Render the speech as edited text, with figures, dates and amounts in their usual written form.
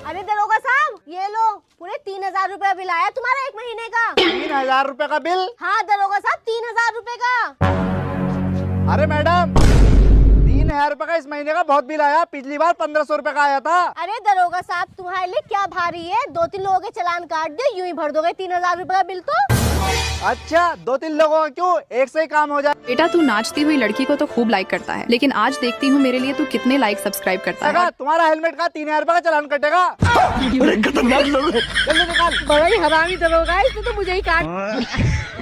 अरे दरोगा साहब, ये लो पूरे 3000 रुपया बिल आया तुम्हारा 1 महीने का। 3000 रुपए का बिल? हाँ दरोगा साहब, 3000 रुपए का। अरे मैडम, 3000 रुपए का इस महीने का बहुत बिल आया, पिछली बार 1500 रुपए का आया था। अरे दरोगा साहब, तुम्हारे लिए क्या भारी है, 2-3 लोगों के चालान काट दो, यूं ही भर दोगे 3000 रुपए का बिल तो। अच्छा, 2-3 लोगों का क्यों, एक से ही काम हो जाए। बेटा तू नाचती हुई लड़की को तो खूब लाइक करता है, लेकिन आज देखती हूँ मेरे लिए तू कितने लाइक सब्सक्राइब करता है। तुम्हारा हेलमेट का 3000 रुपए का चालान कटेगा। खतरनाक लोग हैं। जल्दी निकाल। बड़ा ही हरामी दरोगा है, इसने तो मुझे ही काट